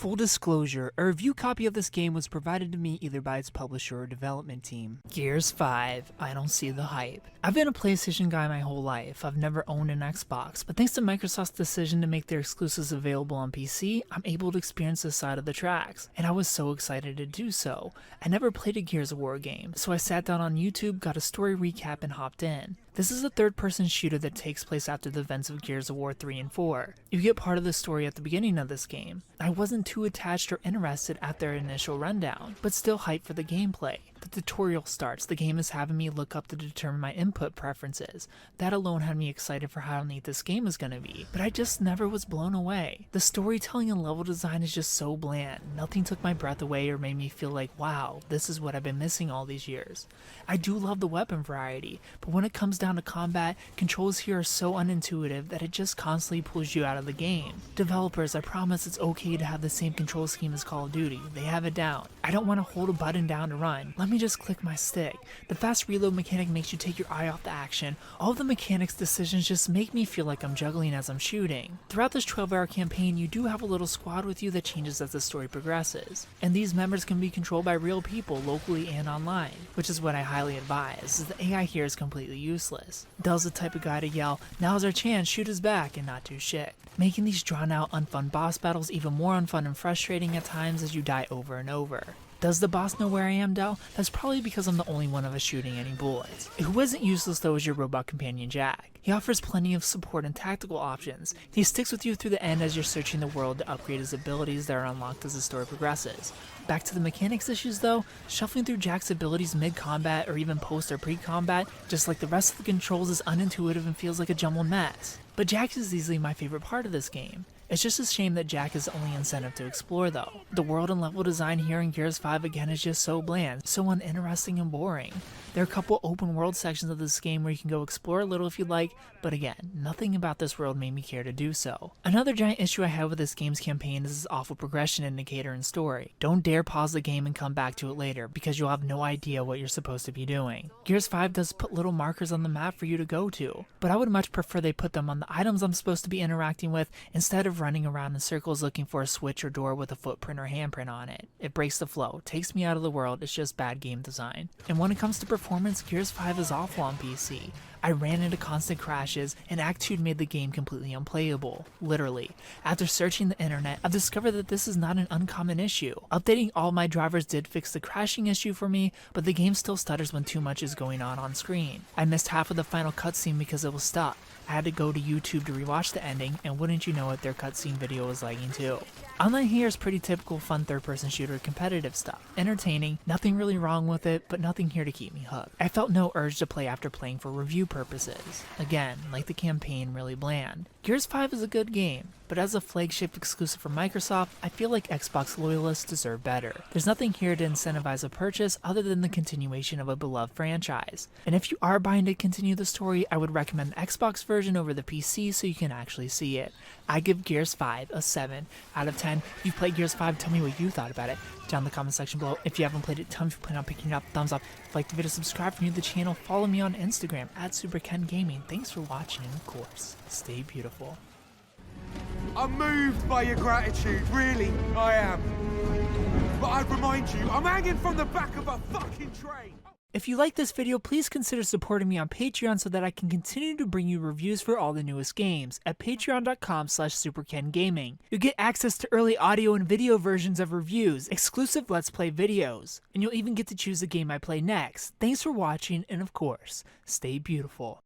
Full disclosure, a review copy of this game was provided to me either by its publisher or development team. Gears 5, I don't see the hype. I've been a PlayStation guy my whole life. I've never owned an Xbox, but thanks to Microsoft's decision to make their exclusives available on PC, I'm able to experience this side of the tracks, and I was so excited to do so. I never played a Gears of War game, so I sat down on YouTube, got a story recap, and hopped in. This is a third-person shooter that takes place after the events of Gears of War 3 and 4. You get part of the story at the beginning of this game. I wasn't too attached or interested at their initial rundown, but still hyped for the gameplay. The tutorial starts, the game is having me look up to determine my input preferences. That alone had me excited for how neat this game is going to be, but I just never was blown away. The storytelling and level design is just so bland. Nothing took my breath away or made me feel like, wow, this is what I've been missing all these years. I do love the weapon variety, but when it comes down to combat, controls here are so unintuitive that it just constantly pulls you out of the game. Developers, I promise it's okay to have the same control scheme as Call of Duty. They have it down. I don't want to hold a button down to run. Let me just click my stick. The fast reload mechanic makes you take your eye off the action. All of the mechanics decisions just make me feel like I'm juggling as I'm shooting. Throughout this 12-hour campaign, you do have a little squad with you that changes as the story progresses. And these members can be controlled by real people locally and online, which is what I highly advise, as the AI here is completely useless. Dell's the type of guy to yell, "Now's our chance, shoot us back," and not do shit, making these drawn-out, unfun boss battles even more unfun and frustrating at times as you die over and over. Does the boss know where I am, Dell? That's probably because I'm the only one of us shooting any bullets. Who isn't useless though is your robot companion Jack. He offers plenty of support and tactical options. He sticks with you through the end as you're searching the world to upgrade his abilities that are unlocked as the story progresses. Back to the mechanics issues though, shuffling through Jack's abilities mid-combat or even post or pre-combat, just like the rest of the controls, is unintuitive and feels like a jumbled mess. But Jack is easily my favorite part of this game. It's just a shame that Jack is the only incentive to explore though. The world and level design here in Gears 5 again is just so bland, so uninteresting and boring. There are a couple open world sections of this game where you can go explore a little if you'd like, but again, nothing about this world made me care to do so. Another giant issue I have with this game's campaign is its awful progression indicator and story. Don't dare pause the game and come back to it later, because you'll have no idea what you're supposed to be doing. Gears 5 does put little markers on the map for you to go to, but I would much prefer they put them on the items I'm supposed to be interacting with instead of running around in circles looking for a switch or door with a footprint or handprint on it. It breaks the flow, takes me out of the world, it's just bad game design. And when it comes to performance, Gears 5 is awful on PC. I ran into constant crashes, and Act 2 made the game completely unplayable. Literally. After searching the internet, I've discovered that this is not an uncommon issue. Updating all my drivers did fix the crashing issue for me, but the game still stutters when too much is going on screen. I missed half of the final cutscene because it was stuck. I had to go to YouTube to rewatch the ending, and wouldn't you know it, their cutscene video was lagging too. Online here is pretty typical fun third-person shooter competitive stuff. Entertaining, nothing really wrong with it, but nothing here to keep me hooked. I felt no urge to play after playing for review purposes. Again, like the campaign, really bland. Gears 5 is a good game, but as a flagship exclusive from Microsoft, I feel like Xbox loyalists deserve better. There's nothing here to incentivize a purchase other than the continuation of a beloved franchise. And if you are buying to continue the story, I would recommend the Xbox version over the PC so you can actually see it. I give Gears 5 a 7 out of 10. If you've played Gears 5, tell me what you thought about it down in the comment section below. If you haven't played it, tell me if you plan on picking it up. Thumbs up. If you like the video, subscribe if you're new to the channel. Follow me on Instagram at Superken Gaming. Thanks for watching, and of course, stay beautiful. I'm moved by your gratitude, really, I am. But I'd remind you, I'm hanging from the back of a fucking train. If you like this video, please consider supporting me on Patreon so that I can continue to bring you reviews for all the newest games at patreon.com/superkengaming. You'll get access to early audio and video versions of reviews, exclusive Let's Play videos, and you'll even get to choose the game I play next. Thanks for watching, and of course, stay beautiful.